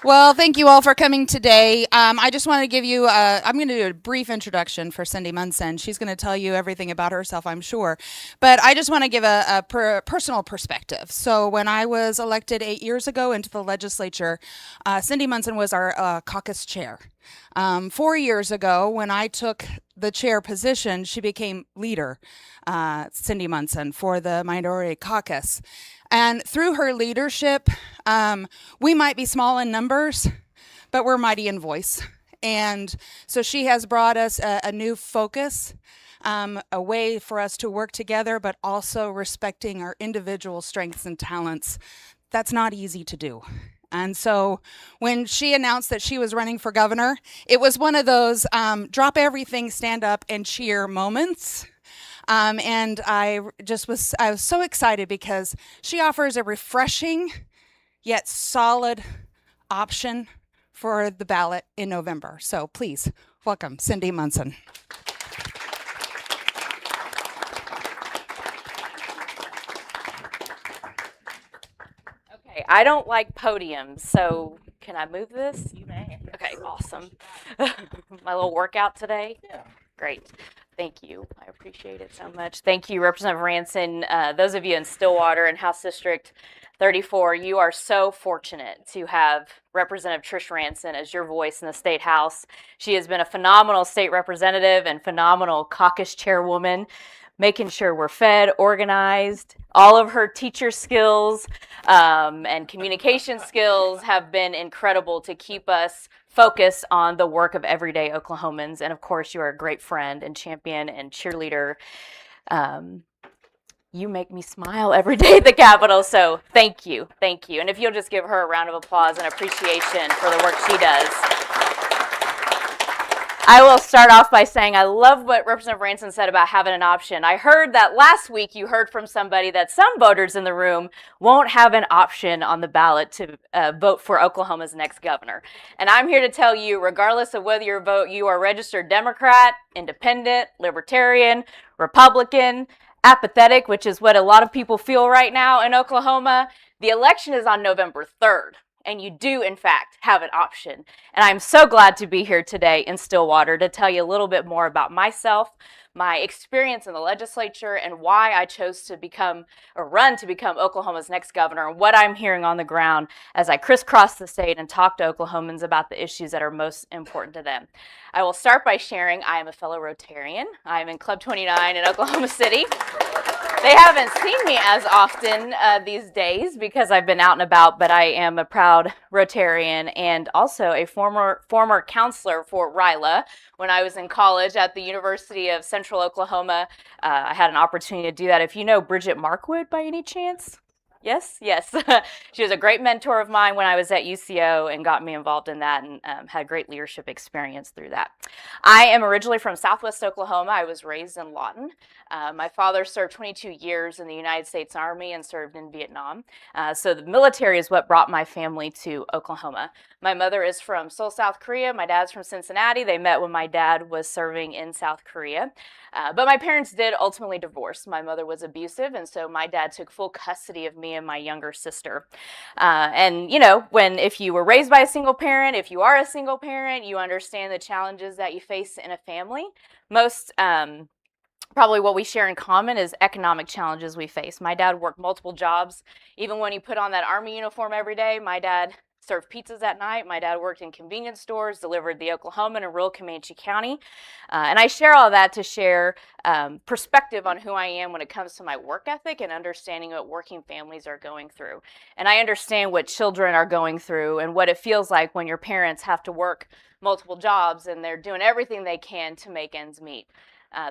Well, thank you all for coming today. I just want to give you, I'm going to do a brief introduction for Cyndi Munson. She's going to tell you everything about herself, I'm sure. But I just want to give a personal perspective. So, when I was elected 8 years ago into the legislature, Cyndi Munson was our caucus chair. 4 years ago, when I took the chair position, she became leader, Cyndi Munson, for the minority caucus. And through her leadership, we might be small in numbers, but we're mighty in voice. And so she has brought us a new focus, a way for us to work together, but also respecting our individual strengths and talents. That's not easy to do. And so when she announced that she was running for governor, it was one of those drop everything, stand up, and cheer moments. And I was so excited because she offers a refreshing yet solid option for the ballot in November. So please welcome Cyndi Munson. Okay, I don't like podiums, so can I move this? You may. Okay, awesome. My little workout today. Yeah. Great. Thank you. I appreciate it so much. Thank you, Representative Ranson. Those of you in Stillwater and House District 34, you are so fortunate to have Representative Trish Ranson as your voice in the State House. She has been a phenomenal state representative and phenomenal caucus chairwoman, making sure we're fed, organized. All of her teacher skills and communication skills have been incredible to keep us focused on the work of everyday Oklahomans. And of course, you are a great friend and champion and cheerleader. You make me smile every day at the Capitol, so thank you, thank you. And if you'll just give her a round of applause and appreciation for the work she does. I will start off by saying I love what Representative Ranson said about having an option. I heard that last week you heard from somebody that some voters in the room won't have an option on the ballot to vote for Oklahoma's next governor. And I'm here to tell you, regardless of whether you are registered Democrat, Independent, Libertarian, Republican, apathetic, which is what a lot of people feel right now in Oklahoma, the election is on November 3rd. And you do, in fact, have an option. And I'm so glad to be here today in Stillwater to tell you a little bit more about myself, my experience in the legislature, and why I chose to run to become Oklahoma's next governor, and what I'm hearing on the ground as I crisscross the state and talk to Oklahomans about the issues that are most important to them. I will start by sharing I am a fellow Rotarian. I am in Club 29 in Oklahoma City. They haven't seen me as often these days because I've been out and about, but I am a proud Rotarian and also a former counselor for RILA. When I was in college at the University of Central Oklahoma, I had an opportunity to do that. If you know Bridget Markwood by any chance? Yes. She was a great mentor of mine when I was at UCO and got me involved in that and had great leadership experience through that. I am originally from Southwest Oklahoma. I was raised in Lawton. My father served 22 years in the United States Army and served in Vietnam. So the military is what brought my family to Oklahoma. My mother is from Seoul, South Korea. My dad's from Cincinnati. They met when my dad was serving in South Korea. But my parents did ultimately divorce. My mother was abusive, and so my dad took full custody of me and my younger sister. And, you know, if you were raised by a single parent, if you are a single parent, you understand the challenges that you face in a family. Most probably what we share in common is economic challenges we face. My dad worked multiple jobs. Even when he put on that Army uniform every day, my dad served pizzas at night. My dad worked in convenience stores, delivered the Oklahoman in rural Comanche County. And I share all that to share perspective on who I am when it comes to my work ethic and understanding what working families are going through. And I understand what children are going through and what it feels like when your parents have to work multiple jobs and they're doing everything they can to make ends meet.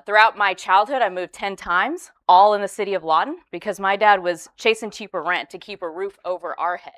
Throughout my childhood, I moved 10 times, all in the city of Lawton, because my dad was chasing cheaper rent to keep a roof over our head.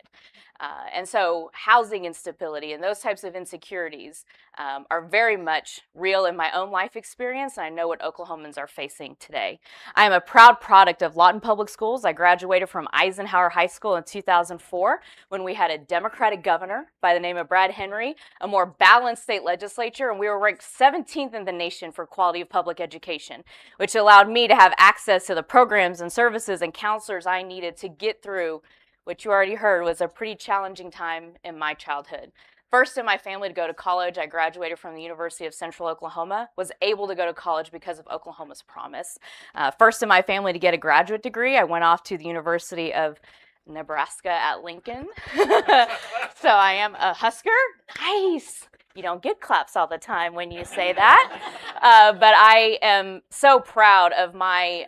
And so housing instability and those types of insecurities are very much real in my own life experience, and I know what Oklahomans are facing today. I am a proud product of Lawton Public Schools. I graduated from Eisenhower High School in 2004 when we had a Democratic governor by the name of Brad Henry, a more balanced state legislature, and we were ranked 17th in the nation for quality of public education, which allowed me to have access to the programs and services and counselors I needed to get through which you already heard was a pretty challenging time in my childhood. First in my family to go to college, I graduated from the University of Central Oklahoma, was able to go to college because of Oklahoma's promise. First in my family to get a graduate degree, I went off to the University of Nebraska at Lincoln. So I am a Husker. Nice. You don't get claps all the time when you say that. But I am so proud of my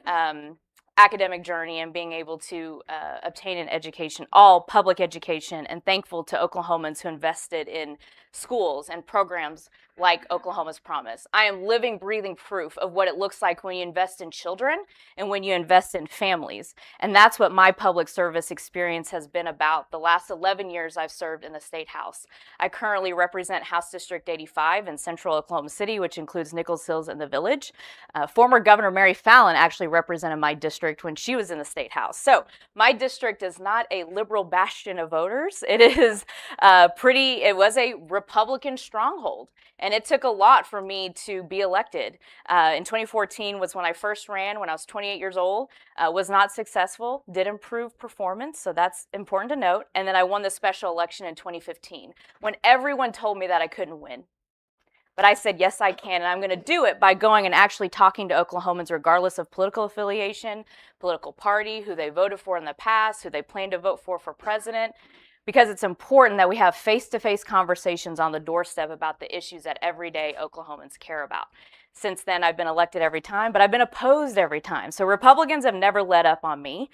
academic journey and being able to obtain an education, all public education, and thankful to Oklahomans who invested in schools and programs like Oklahoma's Promise. I am living, breathing proof of what it looks like when you invest in children and when you invest in families. And that's what my public service experience has been about the last 11 years I've served in the State House. I currently represent House District 85 in central Oklahoma City, which includes Nichols Hills and the Village. Former Governor Mary Fallin actually represented my district when she was in the State House. So my district is not a liberal bastion of voters. It is it was a Republican stronghold. And it took a lot for me to be elected. In 2014 was when I first ran, when I was 28 years old, was not successful, did improve performance, so that's important to note. And then I won the special election in 2015, when everyone told me that I couldn't win. But I said, yes, I can, and I'm going to do it by going and actually talking to Oklahomans regardless of political affiliation, political party, who they voted for in the past, who they plan to vote for president, because it's important that we have face-to-face conversations on the doorstep about the issues that everyday Oklahomans care about. Since then, I've been elected every time, but I've been opposed every time. So Republicans have never let up on me,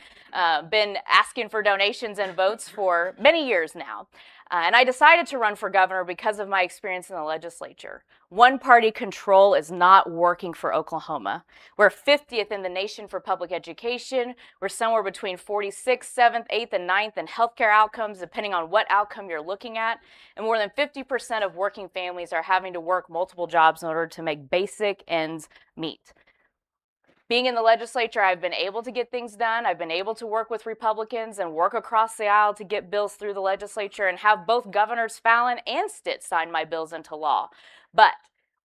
been asking for donations and votes for many years now. And I decided to run for governor because of my experience in the legislature. One-party control is not working for Oklahoma. We're 50th in the nation for public education. We're somewhere between 46th, 7th, 8th, and 9th in healthcare outcomes, depending on what outcome you're looking at. And more than 50% of working families are having to work multiple jobs in order to make basic ends meet. Being in the legislature, I've been able to get things done. I've been able to work with Republicans and work across the aisle to get bills through the legislature and have both Governors Fallin and Stitt sign my bills into law. But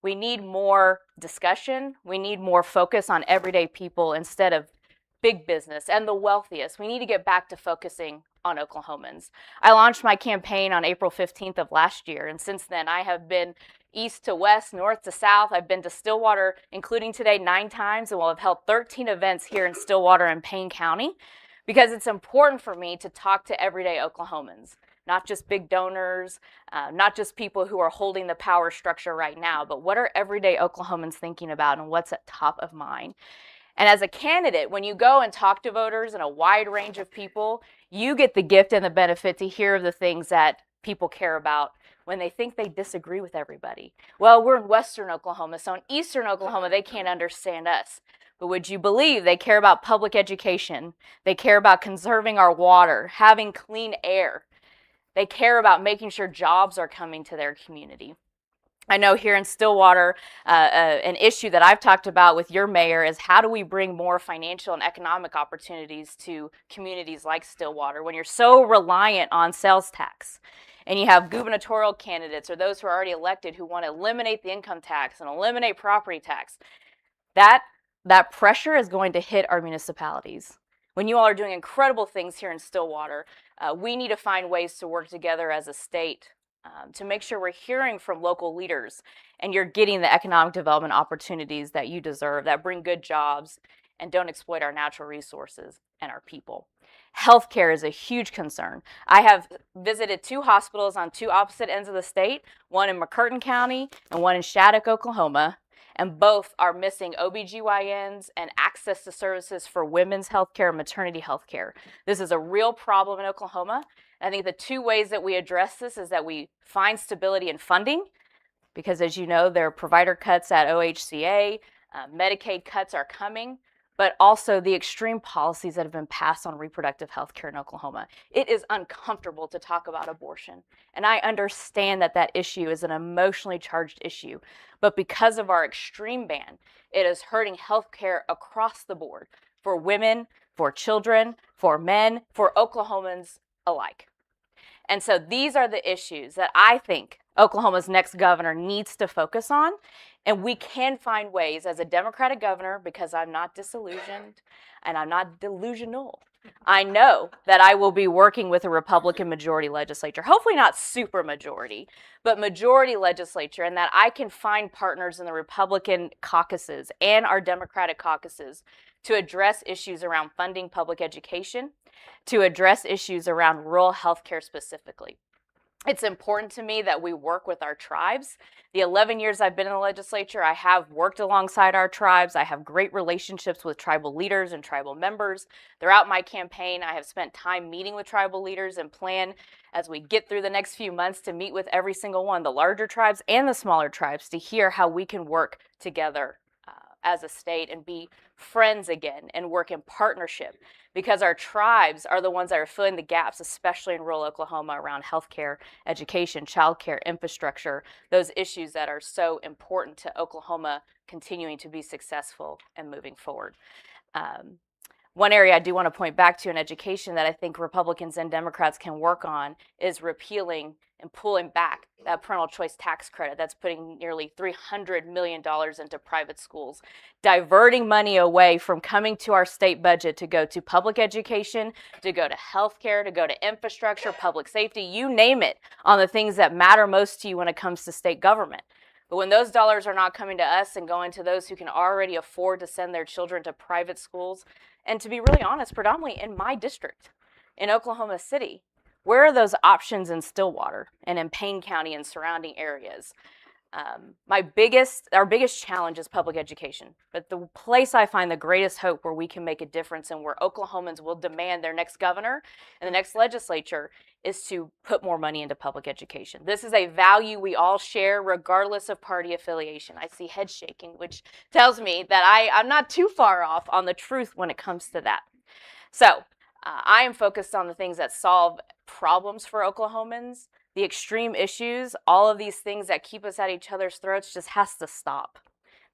we need more discussion. We need more focus on everyday people instead of big business and the wealthiest. We need to get back to focusing on Oklahomans. I launched my campaign on April 15th of last year, and since then I have been east to west, north to south. I've been to Stillwater, including today, 9 times, and will have held 13 events here in Stillwater and Payne County, because it's important for me to talk to everyday Oklahomans, not just big donors, not just people who are holding the power structure right now, but what are everyday Oklahomans thinking about and what's at top of mind. And as a candidate, when you go and talk to voters and a wide range of people, you get the gift and the benefit to hear the things that people care about when they think they disagree with everybody. Well, we're in western Oklahoma, so in eastern Oklahoma, they can't understand us. But would you believe they care about public education? They care about conserving our water, having clean air. They care about making sure jobs are coming to their community. I know here in Stillwater, an issue that I've talked about with your mayor is how do we bring more financial and economic opportunities to communities like Stillwater when you're so reliant on sales tax? And you have gubernatorial candidates or those who are already elected who want to eliminate the income tax and eliminate property tax. That pressure is going to hit our municipalities. When you all are doing incredible things here in Stillwater, we need to find ways to work together as a state to make sure we're hearing from local leaders and you're getting the economic development opportunities that you deserve, that bring good jobs and don't exploit our natural resources and our people. Healthcare is a huge concern. I have visited 2 hospitals on 2 opposite ends of the state, one in McCurtain County and one in Shattuck, Oklahoma, and both are missing OBGYNs and access to services for women's healthcare and maternity healthcare. This is a real problem in Oklahoma. I think the 2 ways that we address this is that we find stability in funding, because as you know, there are provider cuts at OHCA, Medicaid cuts are coming, but also the extreme policies that have been passed on reproductive health care in Oklahoma. It is uncomfortable to talk about abortion, and I understand that that issue is an emotionally charged issue, but because of our extreme ban, it is hurting health care across the board for women, for children, for men, for Oklahomans alike. And so these are the issues that I think Oklahoma's next governor needs to focus on. And we can find ways as a Democratic governor, because I'm not disillusioned and I'm not delusional. I know that I will be working with a Republican majority legislature, hopefully not super majority, but majority legislature, and that I can find partners in the Republican caucuses and our Democratic caucuses to address issues around funding public education, to address issues around rural health care specifically. It's important to me that we work with our tribes. The 11 years I've been in the legislature, I have worked alongside our tribes. I have great relationships with tribal leaders and tribal members. Throughout my campaign, I have spent time meeting with tribal leaders and plan as we get through the next few months to meet with every single one, the larger tribes and the smaller tribes, to hear how we can work together as a state and be friends again and work in partnership, because our tribes are the ones that are filling the gaps, especially in rural Oklahoma, around healthcare, education, childcare, infrastructure, those issues that are so important to Oklahoma continuing to be successful and moving forward. One area I do want to point back to in education that I think Republicans and Democrats can work on is repealing and pulling back that parental choice tax credit that's putting nearly $300 million into private schools, diverting money away from coming to our state budget to go to public education, to go to healthcare, to go to infrastructure, public safety, you name it, on the things that matter most to you when it comes to state government. But when those dollars are not coming to us and going to those who can already afford to send their children to private schools, and to be really honest, predominantly in my district, in Oklahoma City, where are those options in Stillwater and in Payne County and surrounding areas? Our biggest challenge is public education, but the place I find the greatest hope where we can make a difference and where Oklahomans will demand their next governor and the next legislature is to put more money into public education. This is a value we all share regardless of party affiliation. I see head shaking, which tells me that I'm not too far off on the truth when it comes to that. So I am focused on the things that solve problems for Oklahomans. The extreme issues, all of these things that keep us at each other's throats, just has to stop.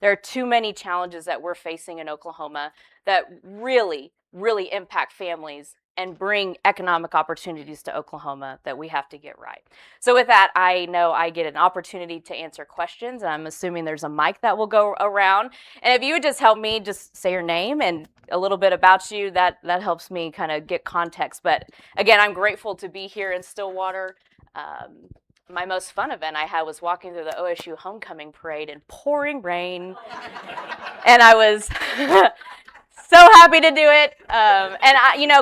There are too many challenges that we're facing in Oklahoma that really, really impact families and bring economic opportunities to Oklahoma that we have to get right. So with that, I know I get an opportunity to answer questions, and I'm assuming there's a mic that will go around. And if you would just help me just say your name and a little bit about you, that helps me kind of get context. But again, I'm grateful to be here in Stillwater. My most fun event I had was walking through the OSU homecoming parade in pouring rain, and I was so happy to do it.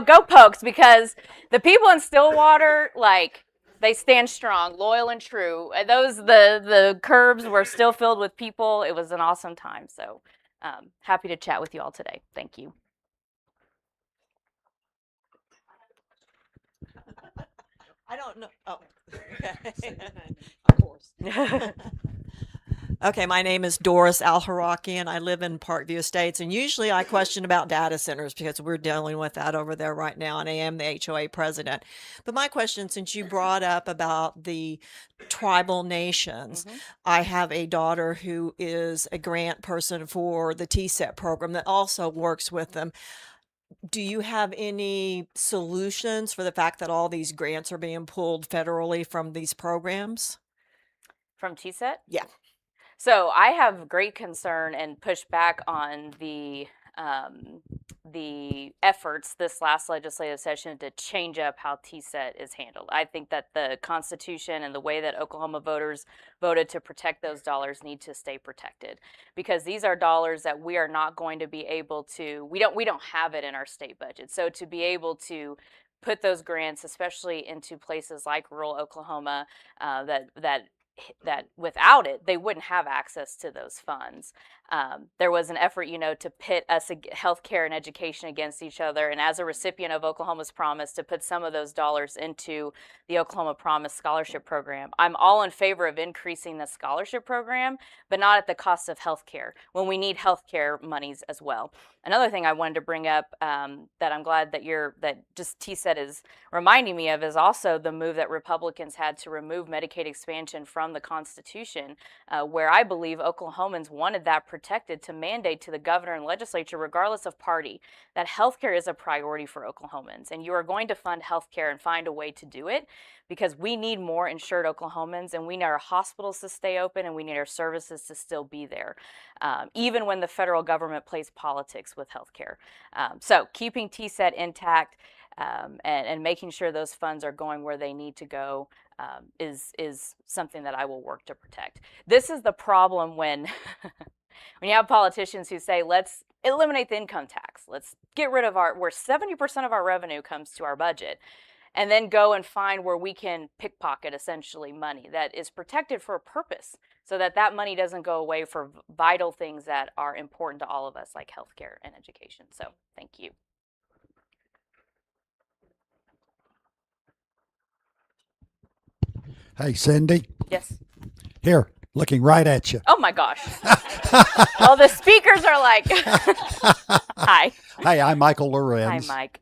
Go Pokes, because the people in Stillwater, they stand strong, loyal and true. The curbs were still filled with people. It was an awesome time. So happy to chat with you all today. Thank you. I don't know. Oh, okay. Of course. Okay, my name is Doris Al-Haraki, and I live in Parkview Estates. And usually I question about data centers because we're dealing with that over there right now, and I am the HOA president. But my question, since you brought up about the tribal nations, I have a daughter who is a grant person for the TSET program that also works with them. Do you have any solutions for the fact that all these grants are being pulled federally from these programs? From TSET? Yeah. So I have great concern and push back on the efforts this last legislative session to change up how TSET is handled. I think that the Constitution and the way that Oklahoma voters voted to protect those dollars need to stay protected, because these are dollars that we are not going to be able to, we don't have it in our state budget. So to be able to put those grants, especially into places like rural Oklahoma, that without it, they wouldn't have access to those funds. There was an effort, to pit us, healthcare and education, against each other. And as a recipient of Oklahoma's Promise, to put some of those dollars into the Oklahoma Promise Scholarship Program. I'm all in favor of increasing the scholarship program, but not at the cost of healthcare, when we need healthcare monies as well. Another thing I wanted to bring up that I'm glad that just TSET is reminding me of is also the move that Republicans had to remove Medicaid expansion from the Constitution, where I believe Oklahomans wanted that protected, to mandate to the governor and legislature, regardless of party, that healthcare is a priority for Oklahomans, and you are going to fund healthcare and find a way to do it, because we need more insured Oklahomans, and we need our hospitals to stay open, and we need our services to still be there. Even when the federal government plays politics, politics with healthcare. So keeping TSET intact and making sure those funds are going where they need to go is something that I will work to protect. This is the problem when when you have politicians who say, let's eliminate the income tax, let's get rid of where 70% of our revenue comes to our budget, and then go and find where we can pickpocket essentially money that is protected for a purpose, so that that money doesn't go away for vital things that are important to all of us, like healthcare and education. So thank you. Hey, Cyndi. Yes. Here, looking right at you. Oh my gosh. Well, the speakers are like, hi. Hey, I'm Michael Hi, Lorenz. Mike.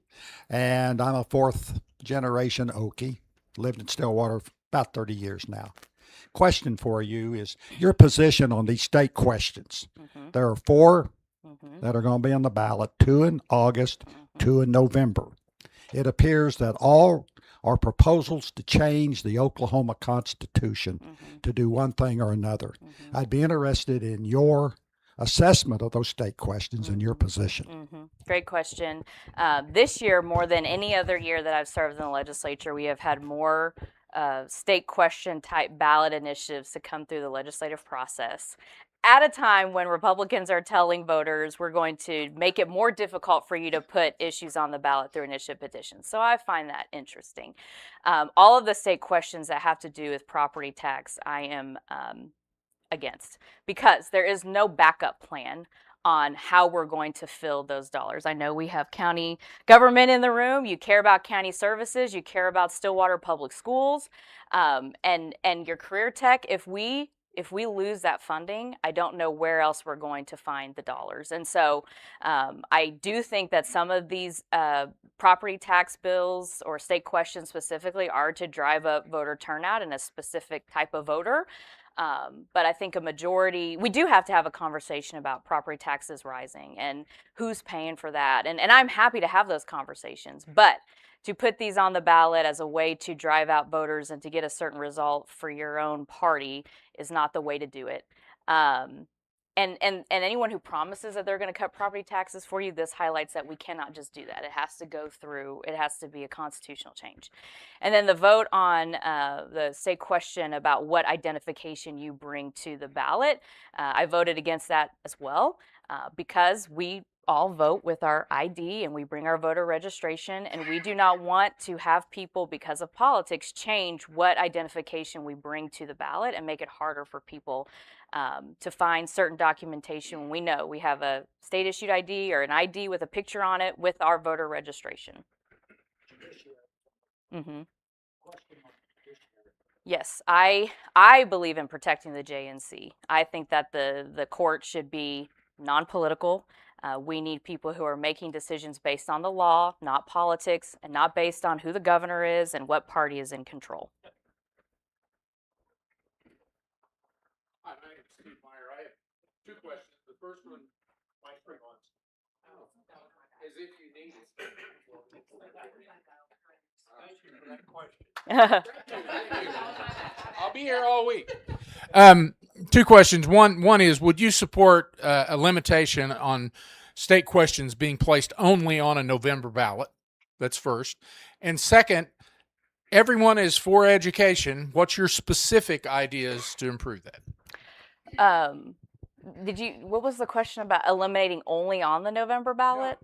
And I'm a fourth generation Okie. Lived in Stillwater for about 30 years now. Question for you is your position on these state questions. Mm-hmm. There are 4 Mm-hmm. that are going to be on the ballot, 2 in August, 2 in November. It appears that all are proposals to change the Oklahoma Constitution to do one thing or another. I'd be interested in your assessment of those state questions and your position. Great question. This year, more than any other year that I've served in the legislature, we have had more state question type ballot initiatives to come through the legislative process at a time when Republicans are telling voters we're going to make it more difficult for you to put issues on the ballot through initiative petitions. So I find that interesting. All of the state questions that have to do with property tax, I am against, because there is no backup plan on how we're going to fill those dollars. I know we have county government in the room. You care about county services. You care about Stillwater Public Schools, and your career tech. If we lose that funding, I don't know where else we're going to find the dollars. And so I do think that some of these property tax bills or state questions specifically are to drive up voter turnout in a specific type of voter. But I think a majority, we do have to have a conversation about property taxes rising and who's paying for that. And I'm happy to have those conversations. But to put these on the ballot as a way to drive out voters and to get a certain result for your own party is not the way to do it. And anyone who promises that they're going to cut property taxes for you, this highlights that we cannot just do that. It has to go through, it has to be a constitutional change. And then the vote on the state question about what identification you bring to the ballot, I voted against that as well, because we all vote with our ID and we bring our voter registration, and we do not want to have people, because of politics, change what identification we bring to the ballot and make it harder for people to find certain documentation when we know we have a state issued ID or an ID with a picture on it with our voter registration. Yes, I believe in protecting the JNC. I think that the court should be non-political. We need people who are making decisions based on the law, not politics, and not based on who the governor is and what party is in control. Hi, my name is Steve Meyer. I have 2 questions. The first one, Mike, bring on. As if you need it. Thank you for that question. I'll be here all week. 2 questions. One is, would you support a limitation on state questions being placed only on a November ballot? That's first. And second, everyone is for education. What's your specific ideas to improve that? What was the question about eliminating only on the November ballot?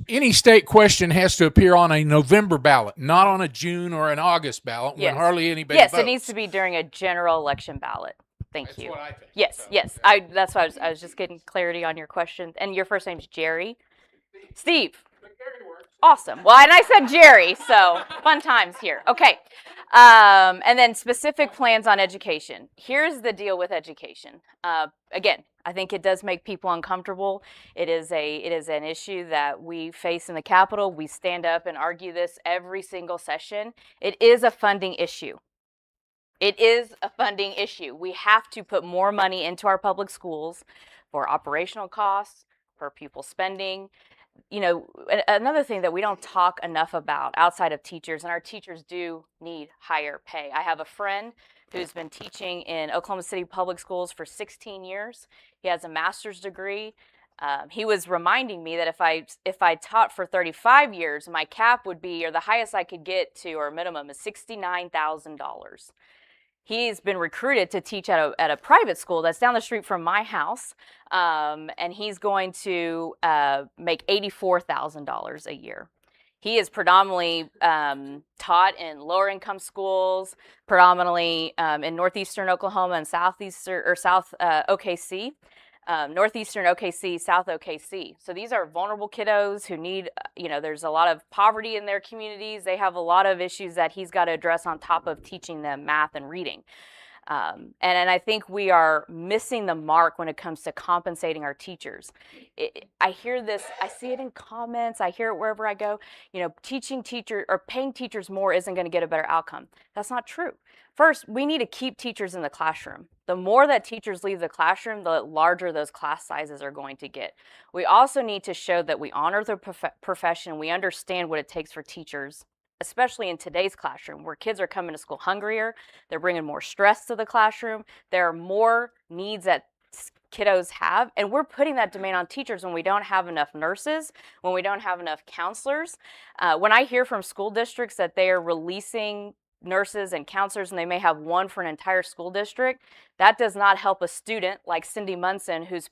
Any state question has to appear on a November ballot, not on a June or an August ballot when hardly anybody votes. Yes, it needs to be during a general election ballot. Thank you. That's what I think. Yes, So, yes. That's why I was just getting clarity on your question. And your first name's Jerry? Steve. Awesome. Well, and I said Jerry, so fun times here. Okay. And then specific plans on education. Here's the deal with education. Again, I think it does make people uncomfortable. It is an issue that we face in the Capitol. We stand up and argue this every single session. It is a funding issue. It is a funding issue. We have to put more money into our public schools for operational costs, for pupil spending. You know, another thing that we don't talk enough about outside of teachers, and our teachers do need higher pay. I have a friend who's been teaching in Oklahoma City public schools for 16 years. He has a master's degree. He was reminding me that if I taught for 35 years, my cap would be, or the highest I could get to, or minimum, is $69,000. He's been recruited to teach at a private school that's down the street from my house, and he's going to make $84,000 a year. He is predominantly taught in lower income schools, predominantly in northeastern Oklahoma and south OKC. Northeastern OKC, South OKC. So these are vulnerable kiddos who need, there's a lot of poverty in their communities. They have a lot of issues that he's got to address on top of teaching them math and reading. And I think we are missing the mark when it comes to compensating our teachers. I hear this, I see it in comments, I hear it wherever I go, teaching teachers or paying teachers more isn't going to get a better outcome. That's not true. First, we need to keep teachers in the classroom. The more that teachers leave the classroom, the larger those class sizes are going to get. We also need to show that we honor the profession, we understand what it takes for teachers, especially in today's classroom where kids are coming to school hungrier, they're bringing more stress to the classroom, there are more needs that kiddos have, and we're putting that demand on teachers when we don't have enough nurses, when we don't have enough counselors. When I hear from school districts that they are releasing nurses and counselors and they may have one for an entire school district, that does not help a student like Cyndi Munson, whose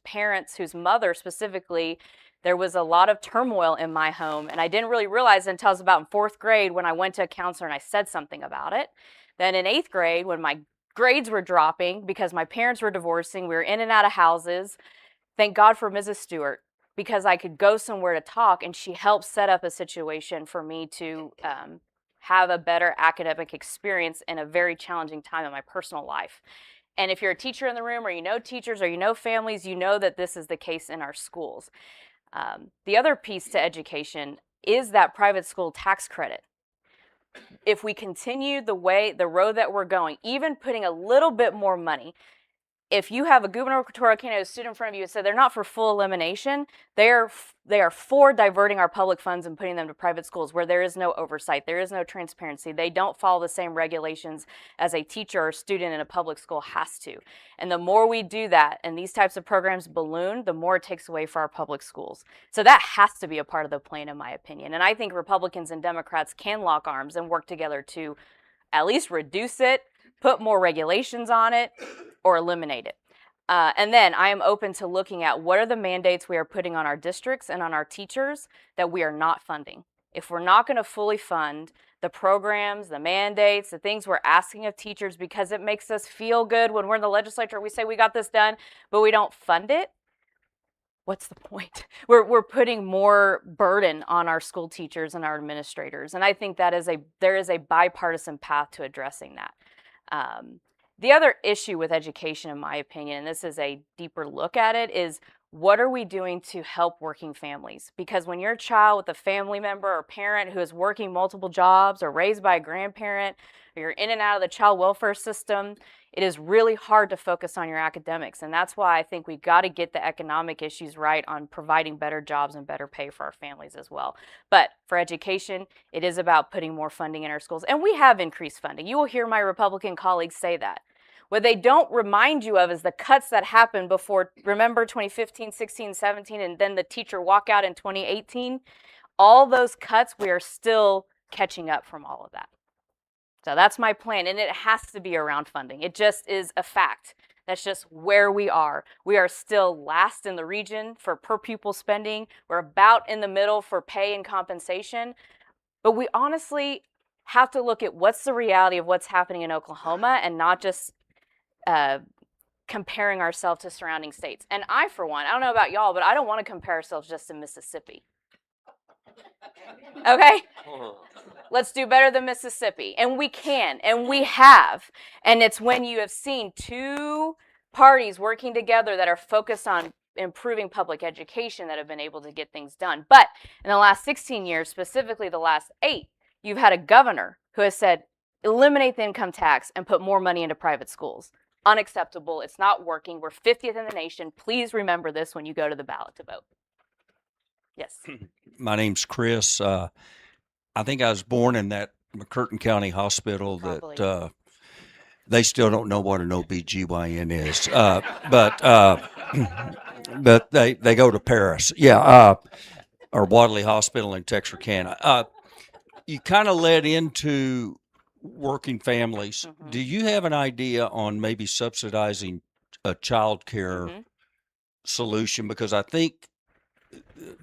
mother specifically, there was a lot of turmoil in my home, and I didn't really realize until I was about in 4th grade when I went to a counselor and I said something about it. Then in 8th grade, when my grades were dropping because my parents were divorcing, we were in and out of houses, thank God for Mrs. Stewart, because I could go somewhere to talk, and she helped set up a situation for me to have a better academic experience in a very challenging time in my personal life. And if you're a teacher in the room, or you know teachers, or you know families, you know that this is the case in our schools. The other piece to education is that private school tax credit. If we continue the road that we're going, even putting a little bit more money, if you have a gubernatorial candidate student in front of you and said they're not for full elimination, they are for diverting our public funds and putting them to private schools where there is no oversight, there is no transparency. They don't follow the same regulations as a teacher or student in a public school has to. And the more we do that and these types of programs balloon, the more it takes away for our public schools. So that has to be a part of the plan, in my opinion. And I think Republicans and Democrats can lock arms and work together to at least reduce it, put more regulations on it, or eliminate it. And then I am open to looking at what are the mandates we are putting on our districts and on our teachers that we are not funding. If we're not going to fully fund the programs, the mandates, the things we're asking of teachers because it makes us feel good when we're in the legislature, we say we got this done, but we don't fund it, what's the point? We're putting more burden on our school teachers and our administrators. And I think that there is a bipartisan path to addressing that. The other issue with education, in my opinion, and this is a deeper look at it, is what are we doing to help working families? Because when you're a child with a family member or parent who is working multiple jobs or raised by a grandparent, or you're in and out of the child welfare system, it is really hard to focus on your academics. And that's why I think we've got to get the economic issues right on providing better jobs and better pay for our families as well. But for education, it is about putting more funding in our schools. And we have increased funding. You will hear my Republican colleagues say that. What they don't remind you of is the cuts that happened before, remember 2015, 16, 17, and then the teacher walkout in 2018? All those cuts, we are still catching up from all of that. So that's my plan, and it has to be around funding. It just is a fact. That's just where we are. We are still last in the region for per pupil spending. We're about in the middle for pay and compensation. But we honestly have to look at what's the reality of what's happening in Oklahoma and not just comparing ourselves to surrounding states. And I, for one, I don't know about y'all, but I don't want to compare ourselves just to Mississippi. Okay? Let's do better than Mississippi. And we can, and we have. And it's when you have seen two parties working together that are focused on improving public education that have been able to get things done. But in the last 16 years, specifically the last 8, you've had a governor who has said, eliminate the income tax and put more money into private schools. Unacceptable. It's not working. We're 50th in the nation. Please remember this when you go to the ballot to vote. Yes. My name's Chris. I think I was born in that McCurtain County Hospital Probably. that they still don't know what an OBGYN is. but they go to Paris. Yeah, or Wadley Hospital in Texarkana. You kind of led into working families. Do you have an idea on maybe subsidizing a child care solution? Because I think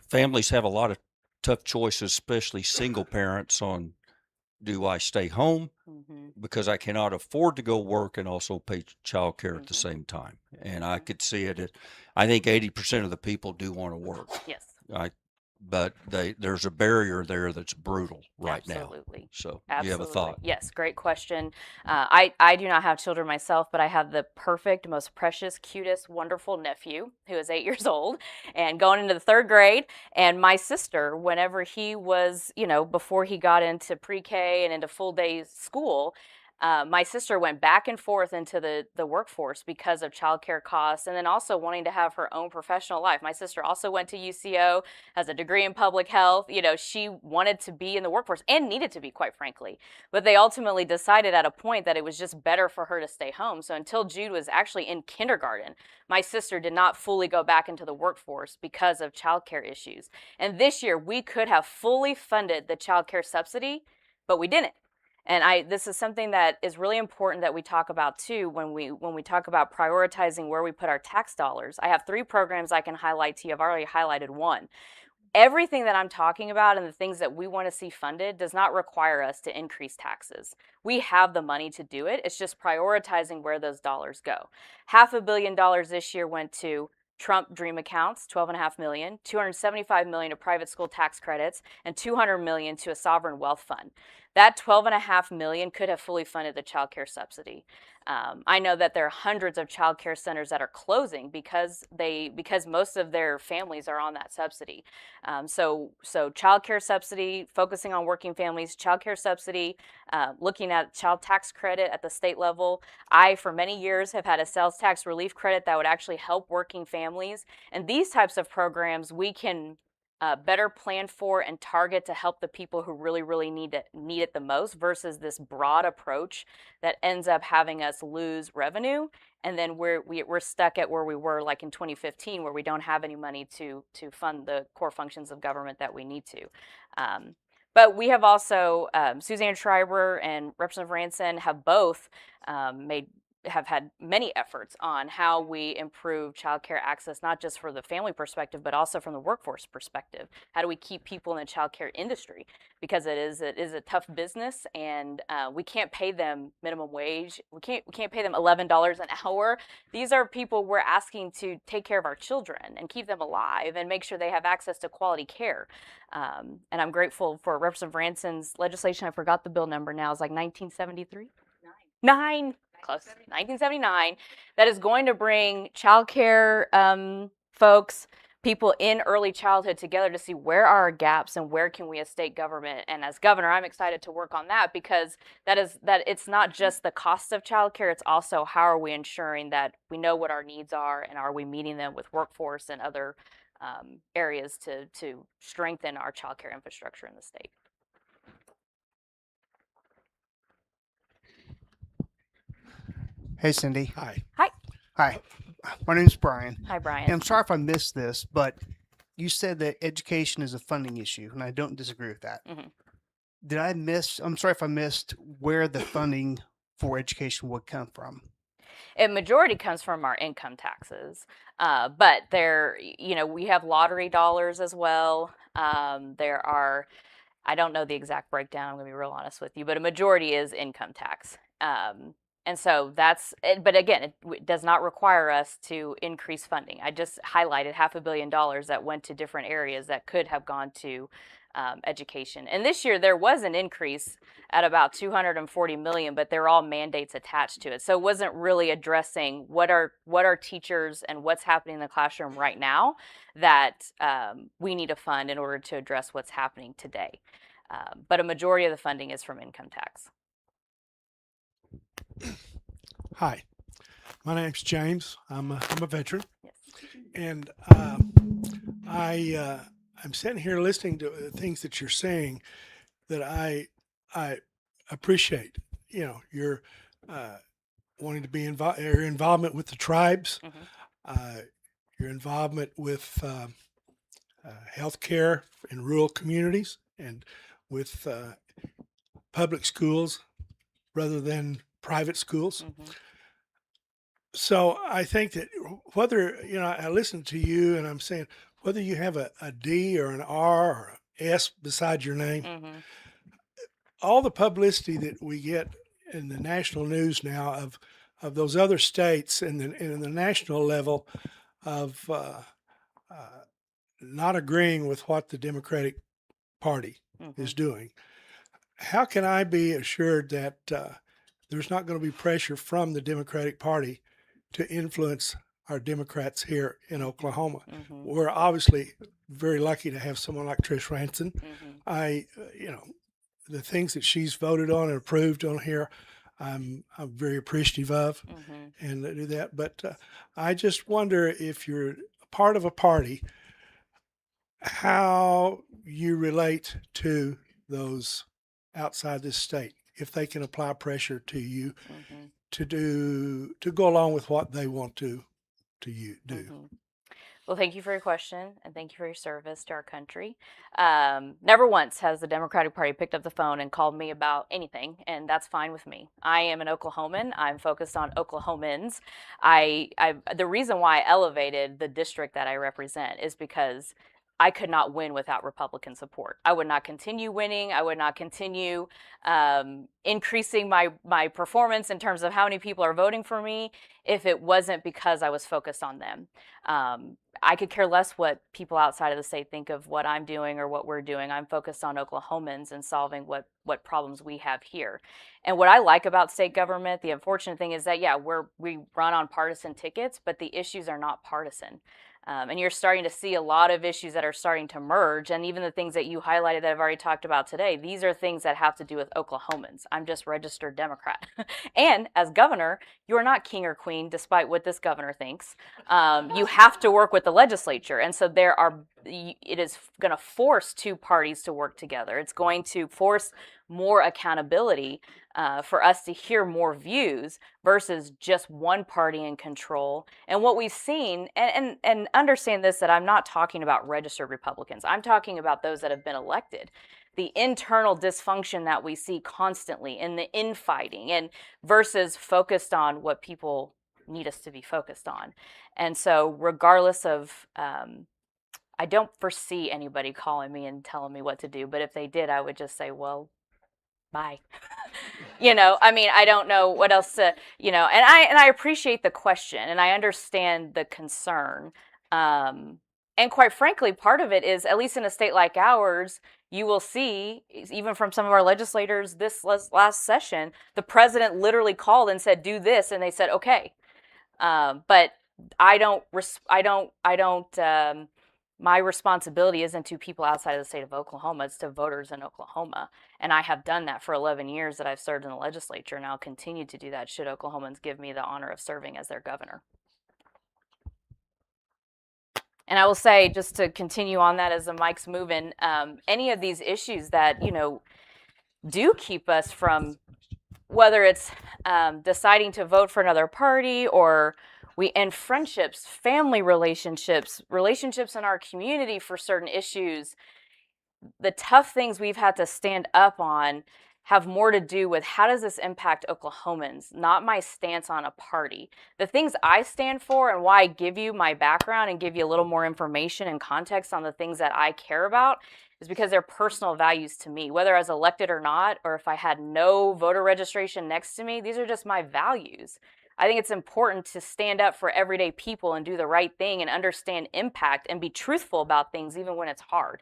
families have a lot of tough choices, especially single parents, on do I stay home because I cannot afford to go work and also pay child care at the same time. And I could see it. I think 80% of the people do want to work. Yes. But there's a barrier there that's brutal right now. Absolutely. So Absolutely. you have a thought? Yes, great question. I do not have children myself, but I have the perfect, most precious, cutest, wonderful nephew who is 8 years old and going into the 3rd grade. And my sister, whenever he was, before he got into pre-K and into full day school, my sister went back and forth into the workforce because of childcare costs and then also wanting to have her own professional life. My sister also went to UCO, has a degree in public health. She wanted to be in the workforce and needed to be, quite frankly. But they ultimately decided at a point that it was just better for her to stay home. So until Jude was actually in kindergarten, my sister did not fully go back into the workforce because of childcare issues. And this year, we could have fully funded the childcare subsidy, but we didn't. And this is something that is really important that we talk about too when we talk about prioritizing where we put our tax dollars. I have 3 programs I can highlight to you. I've already highlighted one. Everything that I'm talking about and the things that we want to see funded does not require us to increase taxes. We have the money to do it. It's just prioritizing where those dollars go. $500 million this year went to Trump Dream accounts, $12.5 million, $275 million to private school tax credits, and $200 million to a sovereign wealth fund. That $12.5 million could have fully funded the child care subsidy. I know that there are hundreds of child care centers that are closing because most of their families are on that subsidy. So child care subsidy, focusing on working families, child care subsidy, looking at child tax credit at the state level. I, for many years, have had a sales tax relief credit that would actually help working families. And these types of programs we can better plan for and target to help the people who really, really need it the most versus this broad approach that ends up having us lose revenue. And then we're stuck at where we were like in 2015, where we don't have any money to fund the core functions of government that we need to. But we have also, Suzanne Schreiber and Representative Ranson have both have had many efforts on how we improve childcare access, not just for the family perspective, but also from the workforce perspective. How do we keep people in the childcare industry? Because it is a tough business, and we can't pay them minimum wage. We can't pay them $11 an hour. These are people we're asking to take care of our children and keep them alive and make sure they have access to quality care. And I'm grateful for Representative Ranson's legislation. I forgot the bill number now. It's like 1973? Nine. Close. 1979, that is going to bring childcare folks, people in early childhood together to see where are our gaps and where can we as state government. And as governor, I'm excited to work on that because that it's not just the cost of childcare, it's also how are we ensuring that we know what our needs are and are we meeting them with workforce and other areas to strengthen our childcare infrastructure in the state. Hey, Cyndi. Hi. Hi. Hi. My name's Brian. Hi, Brian. And I'm sorry if I missed this, but you said that education is a funding issue, and I don't disagree with that. Mm-hmm. I'm sorry if I missed where the funding for education would come from. A majority comes from our income taxes, but we have lottery dollars as well. There are, I don't know the exact breakdown, I'm going to be real honest with you, but a majority is income tax. And so that's it. But again, it does not require us to increase funding. I just highlighted $500 million that went to different areas that could have gone to education. And this year there was an increase at about $240 million, but they're all mandates attached to it. So it wasn't really addressing what are teachers and what's happening in the classroom right now that we need to fund in order to address what's happening today. But a majority of the funding is from income tax. Hi, my name's James. I'm a veteran, Yes. and I'm sitting here listening to the things that you're saying that I appreciate. You know, your wanting to be your involvement with the tribes, Mm-hmm. your involvement with healthcare in rural communities and with public schools rather than private schools. So I think that whether, I listen to you and I'm saying whether you have a D or an R or an S beside your name, all the publicity that we get in the national news now of those other states and the national level of not agreeing with what the Democratic Party is doing. How can I be assured that there's not going to be pressure from the Democratic Party to influence our Democrats here in Oklahoma? We're obviously very lucky to have someone like Trish Ranson. The things that she's voted on and approved on here, I'm very appreciative of, and do that. But I just wonder if you're part of a party, how you relate to those outside this state, if they can apply pressure to you to go along with what they want to you do. Well, thank you for your question, and thank you for your service to our country. Never once has the Democratic Party picked up the phone and called me about anything, and that's fine with me. I am an Oklahoman. I'm focused on Oklahomans. The reason why I elevated the district that I represent is because I could not win without Republican support. I would not continue winning. I would not continue increasing my performance in terms of how many people are voting for me if it wasn't because I was focused on them. I could care less what people outside of the state think of what I'm doing or what we're doing. I'm focused on Oklahomans and solving what problems we have here. And what I like about state government, the unfortunate thing is that, we run on partisan tickets, but the issues are not partisan. And you're starting to see a lot of issues that are starting to merge. And even the things that you highlighted that I've already talked about today, these are things that have to do with Oklahomans. I'm just registered Democrat. And as governor, you're not king or queen, despite what this governor thinks. You have to work with the legislature. And so it is going to force two parties to work together. It's going to force more accountability for us to hear more views versus just one party in control. And what we've seen, and understand this, that I'm not talking about registered Republicans. I'm talking about those that have been elected. The internal dysfunction that we see constantly in the infighting and versus focused on what people need us to be focused on. And so regardless of, I don't foresee anybody calling me and telling me what to do, but if they did, I would just say, well, bye. I don't know what else to, and I appreciate the question and I understand the concern. And quite frankly, part of it is, at least in a state like ours, you will see, even from some of our legislators this last session, the president literally called and said, do this. And they said, okay. But my responsibility isn't to people outside of the state of Oklahoma, it's to voters in Oklahoma. And I have done that for 11 years that I've served in the legislature, and I'll continue to do that should Oklahomans give me the honor of serving as their governor. And I will say, just to continue on that as the mic's moving, any of these issues that, do keep us from, whether it's deciding to vote for another party or we end friendships, family relationships in our community for certain issues, the tough things we've had to stand up on have more to do with how does this impact Oklahomans, not my stance on a party. The things I stand for and why I give you my background and give you a little more information and context on the things that I care about is because they're personal values to me, whether I was elected or not, or if I had no voter registration next to me, these are just my values. I think it's important to stand up for everyday people and do the right thing and understand impact and be truthful about things even when it's hard.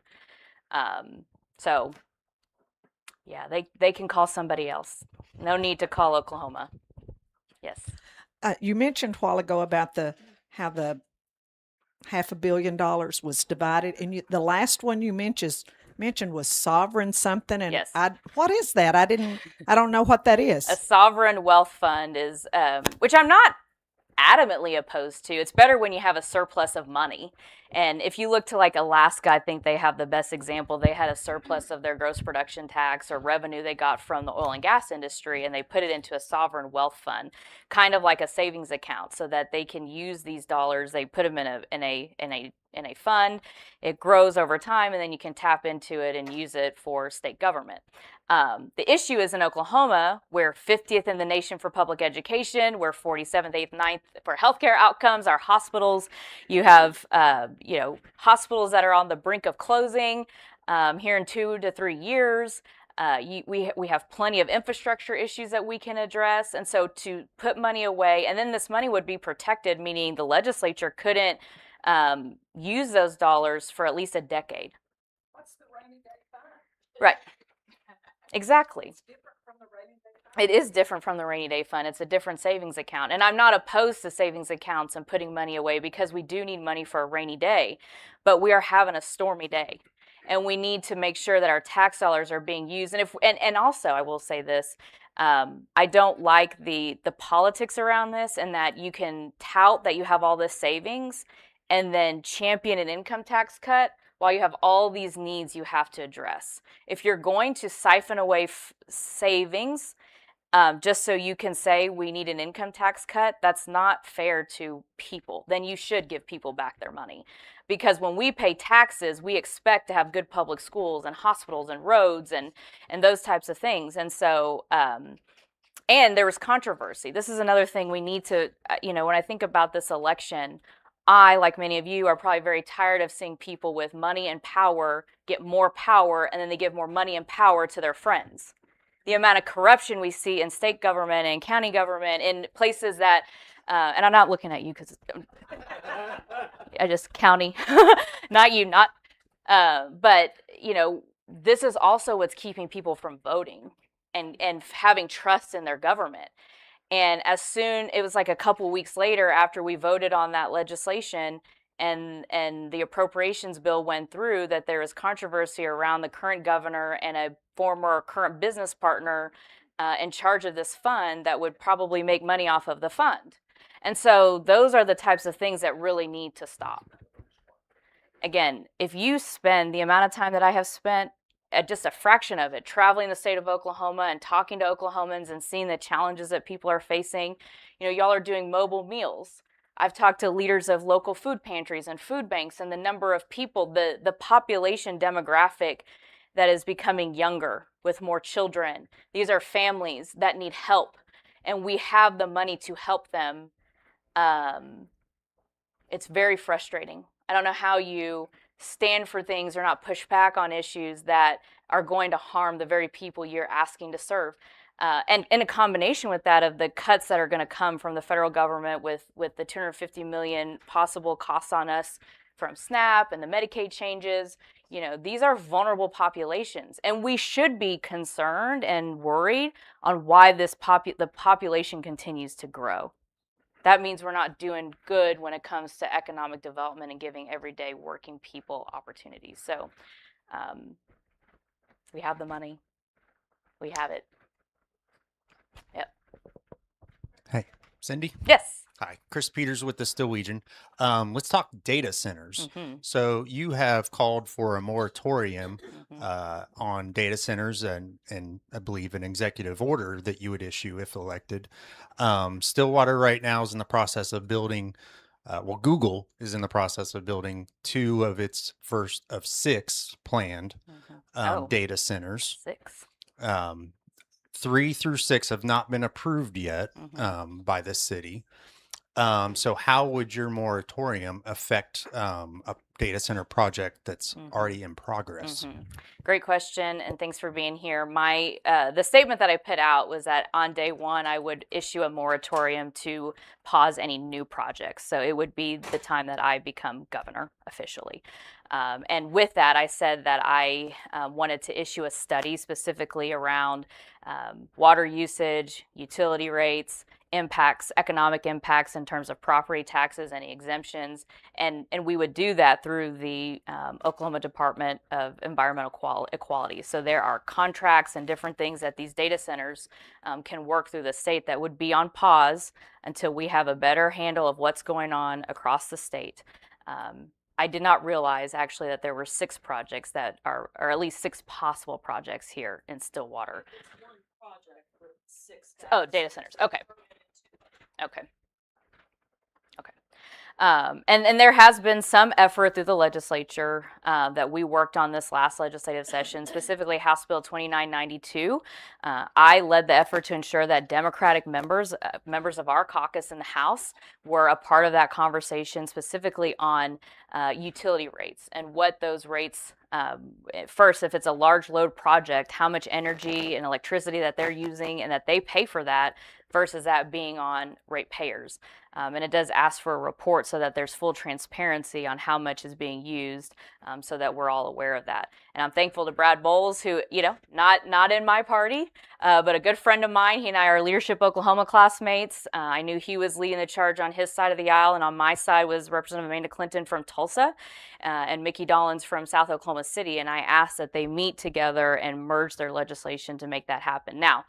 They can call somebody else. No need to call Oklahoma. Yes. You mentioned a while ago about how the $500 million was divided, and the last one you mentioned was sovereign something, and yes. What is that? I don't know what that is. A sovereign wealth fund is, which I'm not adamantly opposed to. It's better when you have a surplus of money. And if you look to like Alaska, I think they have the best example. They had a surplus of their gross production tax or revenue they got from the oil and gas industry, and they put it into a sovereign wealth fund, kind of like a savings account, so that they can use these dollars. They put them in a fund. It grows over time, and then you can tap into it and use it for state government. The issue is in Oklahoma, we're 50th in the nation for public education. We're 47th, 8th, 9th for healthcare outcomes. Our hospitals, you have hospitals that are on the brink of closing here in 2 to 3 years. We have plenty of infrastructure issues that we can address. And so to put money away, and then this money would be protected, meaning the legislature couldn't use those dollars for at least a decade. What's the rainy day fund? Right. Exactly. It's different from the rainy day fund. It is different from the rainy day fund. It's a different savings account. And I'm not opposed to savings accounts and putting money away, because we do need money for a rainy day. But we are having a stormy day. And we need to make sure that our tax dollars are being used. And also, I will say this, I don't like the politics around this, and that you can tout that you have all this savings and then champion an income tax cut while you have all these needs you have to address. If you're going to siphon away savings just so you can say we need an income tax cut, that's not fair to people. Then you should give people back their money. Because when we pay taxes, we expect to have good public schools and hospitals and roads and those types of things. And so, and there was controversy. This is another thing we need to, when I think about this election, I, like many of you, are probably very tired of seeing people with money and power get more power, and then they give more money and power to their friends. The amount of corruption we see in state government and county government in places that, and I'm not looking at you because I just county, not you, but this is also what's keeping people from voting and having trust in their government. And it was like a couple weeks later after we voted on that legislation and the appropriations bill went through, that there was controversy around the current governor and a former current business partner in charge of this fund that would probably make money off of the fund. And so those are the types of things that really need to stop. Again, if you spend the amount of time that I have spent, just a fraction of it, traveling the state of Oklahoma and talking to Oklahomans and seeing the challenges that people are facing. Y'all are doing mobile meals. I've talked to leaders of local food pantries and food banks, and the number of people, the population demographic that is becoming younger with more children. These are families that need help, and we have the money to help them. It's very frustrating. I don't know how you stand for things or not push back on issues that are going to harm the very people you're asking to serve. And in a combination with that of the cuts that are going to come from the federal government with the $250 million possible costs on us from SNAP and the Medicaid changes, these are vulnerable populations. And we should be concerned and worried on why the population continues to grow. That means we're not doing good when it comes to economic development and giving everyday working people opportunities. So we have the money. We have it. Yep. Hey, Cyndi? Yes. Hi, Chris Peters with the Stillwegian. Let's talk data centers. Mm-hmm. So you have called for a moratorium on data centers and I believe an executive order that you would issue if elected. Stillwater right now is in the process of building, Google is in the process of building 2 of its first of 6 planned data centers. 6. 3 through 6 have not been approved yet by the city. So how would your moratorium affect a data center project that's already in progress? Great question, and thanks for being here. The statement that I put out was that on day 1, I would issue a moratorium to pause any new projects. So it would be the time that I become governor officially. And with that, I said that I wanted to issue a study specifically around water usage, utility rates, impacts, economic impacts in terms of property taxes, any exemptions, and we would do that through through the Oklahoma Department of Environmental Equality. So there are contracts and different things that these data centers can work through the state that would be on pause until we have a better handle of what's going on across the state. I did not realize actually that there were 6 projects that are, or at least 6 possible projects here in Stillwater. Oh, data centers. Okay. Okay. Okay. And there has been some effort through the legislature that we worked on this last legislative session, specifically House Bill 2992. I led the effort to ensure that Democratic members of our caucus in the House were a part of that conversation, specifically on utility rates and what those rates, first, if it's a large load project, how much energy and electricity that they're using and that they pay for that versus that being on ratepayers. And it does ask for a report so that there's full transparency on how much is being used, so that we're all aware of that. And I'm thankful to Brad Bowles, who, not in my party, but a good friend of mine. He and I are Leadership Oklahoma classmates. I knew he was leading the charge on his side of the aisle, and on my side was Representative Amanda Clinton from Tulsa and Mickey Dollins from South Oklahoma City. And I asked that they meet together and merge their legislation to make that happen. Now,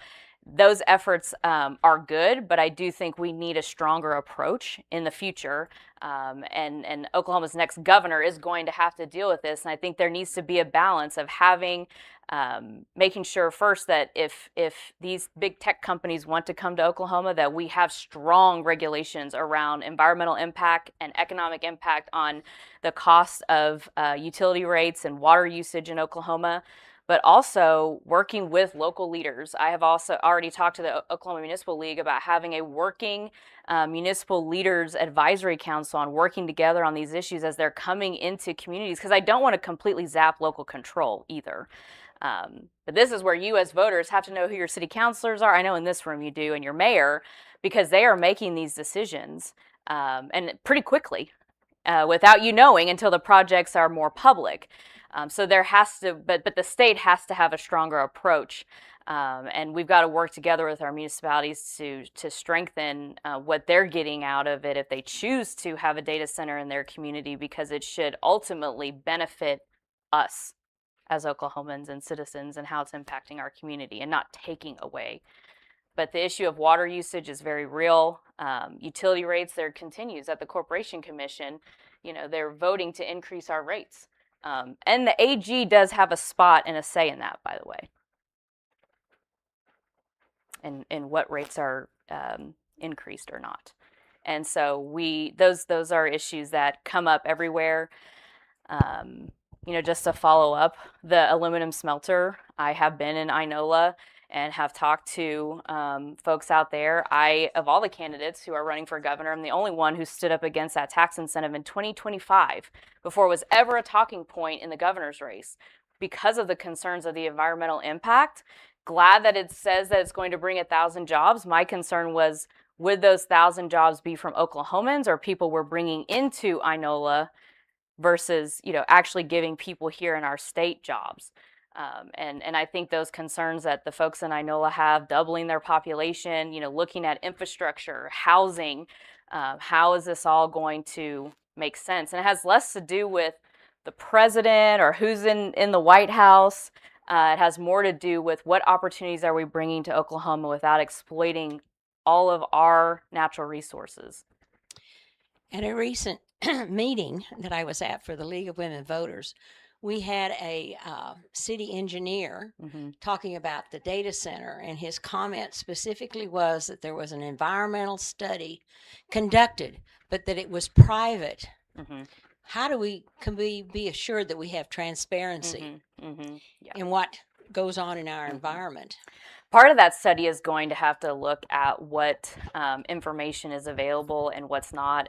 those efforts are good, but I do think we need a stronger approach in the future. And Oklahoma's next governor is going to have to deal with this. And I think there needs to be a balance of having, making sure first that if these big tech companies want to come to Oklahoma, that we have strong regulations around environmental impact and economic impact on the cost of utility rates and water usage in Oklahoma, but also working with local leaders. I have also already talked to the Oklahoma Municipal League about having a working municipal leaders advisory council on working together on these issues as they're coming into communities, because I don't want to completely zap local control either. But this is where you as voters have to know who your city councilors are. I know in this room you do, and your mayor, because they are making these decisions and pretty quickly without you knowing until the projects are more public. So there has to, but the state has to have a stronger approach, and we've got to work together with our municipalities to strengthen what they're getting out of it if they choose to have a data center in their community, because it should ultimately benefit us as Oklahomans and citizens and how it's impacting our community and not taking away. But the issue of water usage is very real. Utility rates, there continues at the Corporation Commission. They're voting to increase our rates. And the AG does have a spot and a say in that, by the way, and what rates are increased or not. And so those are issues that come up everywhere. Just to follow up, the aluminum smelter, I have been in Inola and have talked to folks out there. Of all the candidates who are running for governor, I'm the only one who stood up against that tax incentive in 2025 before it was ever a talking point in the governor's race because of the concerns of the environmental impact. Glad that it says that it's going to bring 1,000 jobs. My concern was, would those 1,000 jobs be from Oklahomans or people we're bringing into Inola versus, actually giving people here in our state jobs? And I think those concerns that the folks in Inola have, doubling their population, looking at infrastructure, housing, how is this all going to make sense? And it has less to do with the president or who's in the White House. It has more to do with what opportunities are we bringing to Oklahoma without exploiting all of our natural resources. At a recent meeting that I was at for the League of Women Voters, we had a city engineer talking about the data center, and his comment specifically was that there was an environmental study conducted, but that it was private. How can we be assured that we have transparency in what goes on in our environment? Part of that study is going to have to look at what information is available and what's not,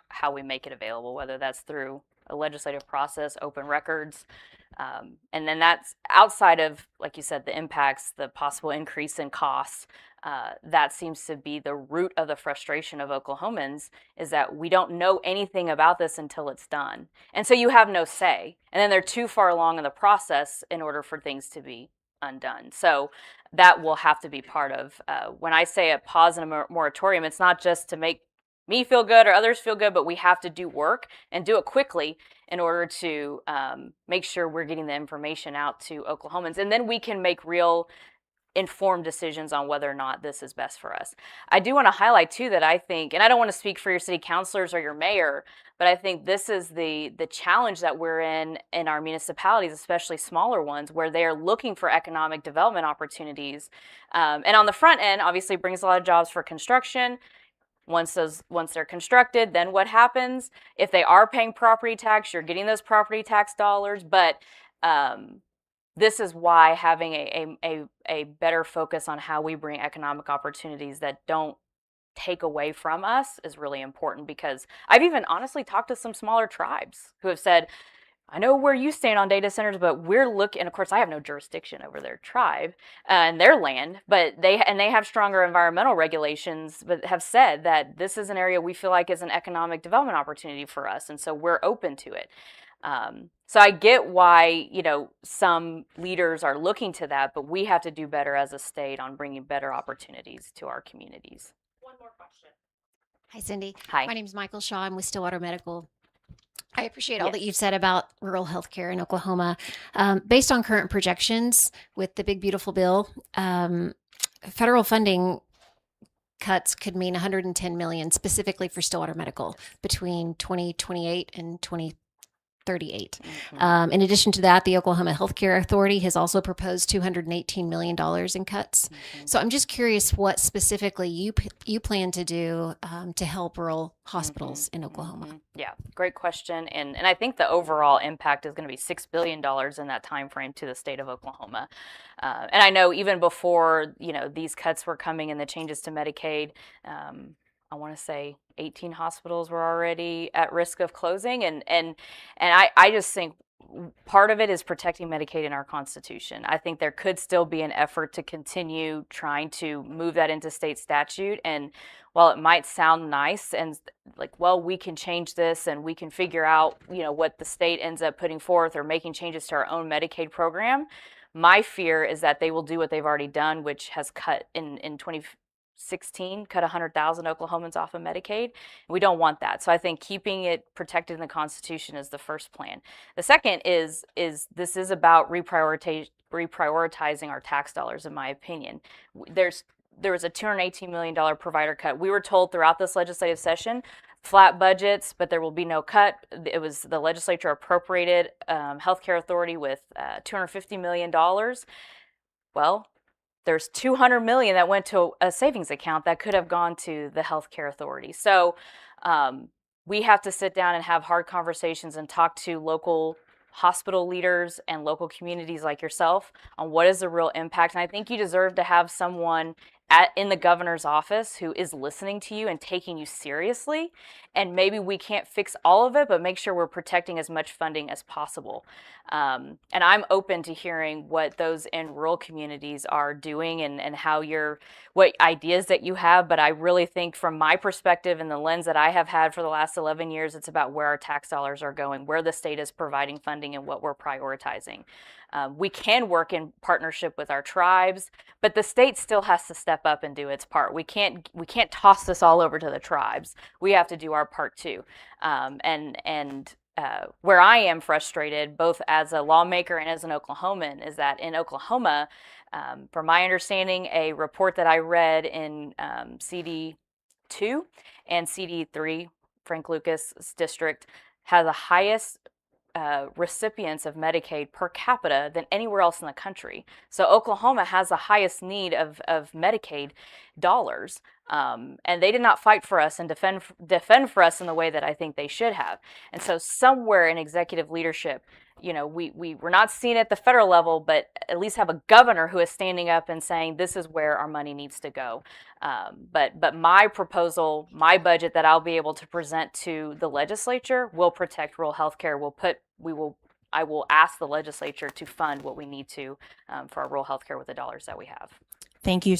how we make it available, whether that's through a legislative process, open records. And then that's outside of, like you said, the impacts, the possible increase in costs. That seems to be the root of the frustration of Oklahomans, is that we don't know anything about this until it's done. And so you have no say. And then they're too far along in the process in order for things to be undone. So that will have to be part of, when I say a pause and a moratorium, it's not just to make me feel good or others feel good, but we have to do work and do it quickly in order to make sure we're getting the information out to Oklahomans. And then we can make real informed decisions on whether or not this is best for us. I do want to highlight too that I think, and I don't want to speak for your city councilors or your mayor, but I think this is the challenge that we're in our municipalities, especially smaller ones, where they are looking for economic development opportunities. And on the front end, obviously brings a lot of jobs for construction. Once they're constructed, then what happens? If they are paying property tax, you're getting those property tax dollars, but this is why having a better focus on how we bring economic opportunities that don't take away from us is really important, because I've even honestly talked to some smaller tribes who have said, I know where you stand on data centers, but we're looking, and of course I have no jurisdiction over their tribe and their land, but they have stronger environmental regulations, but have said that this is an area we feel like is an economic development opportunity for us, and so we're open to it. So I get why, some leaders are looking to that, but we have to do better as a state on bringing better opportunities to our communities. One more question. Hi, Cyndi. Hi. My name is Michael Shaw. I'm with Stillwater Medical. I appreciate all that Yes. you've said about rural healthcare in Oklahoma. Based on current projections with the big, beautiful bill, federal funding cuts could mean $110 million specifically for Stillwater Medical between 2028 and 2038. In addition to that, the Oklahoma Healthcare Authority has also proposed $218 million in cuts. So I'm just curious what specifically you plan to do to help rural hospitals in Oklahoma. Yeah, great question. And I think the overall impact is going to be $6 billion in that time frame to the state of Oklahoma. And I know even before, these cuts were coming and the changes to Medicaid, I want to say 18 hospitals were already at risk of closing. And I just think part of it is protecting Medicaid in our Constitution. I think there could still be an effort to continue trying to move that into state statute. And while it might sound nice and like, well, we can change this and we can figure out, what the state ends up putting forth or making changes to our own Medicaid program, my fear is that they will do what they've already done, which has cut in 2016, cut 100,000 Oklahomans off of Medicaid. We don't want that. So I think keeping it protected in the Constitution is the first plan. The second is this is about reprioritizing our tax dollars, in my opinion. There was a $218 million provider cut. We were told throughout this legislative session, flat budgets, but there will be no cut. It was the legislature appropriated Healthcare Authority with $250 million. Well, there's $200 million that went to a savings account that could have gone to the Healthcare Authority. So we have to sit down and have hard conversations and talk to local hospital leaders and local communities like yourself on what is the real impact. And I think you deserve to have someone in the governor's office who is listening to you and taking you seriously. And maybe we can't fix all of it, but make sure we're protecting as much funding as possible. And I'm open to hearing what those in rural communities are doing and what ideas that you have. But I really think from my perspective and the lens that I have had for the last 11 years, it's about where our tax dollars are going, where the state is providing funding and what we're prioritizing. We can work in partnership with our tribes, but the state still has to step up and do its part. We can't toss this all over to the tribes. We have to do our part too. Where I am frustrated, both as a lawmaker and as an Oklahoman, is that in Oklahoma, from my understanding, a report that I read in CD2 and CD3, Frank Lucas's district, has the highest recipients of Medicaid per capita than anywhere else in the country. So Oklahoma has the highest need of Medicaid dollars, and they did not fight for us and defend for us in the way that I think they should have. And so somewhere in executive leadership, we're not seeing it at the federal level, but at least have a governor who is standing up and saying this is where our money needs to go. But my proposal, my budget that I'll be able to present to the legislature will protect rural health care. I will ask the legislature to fund what we need to for our rural health care with the dollars that we have. Thank you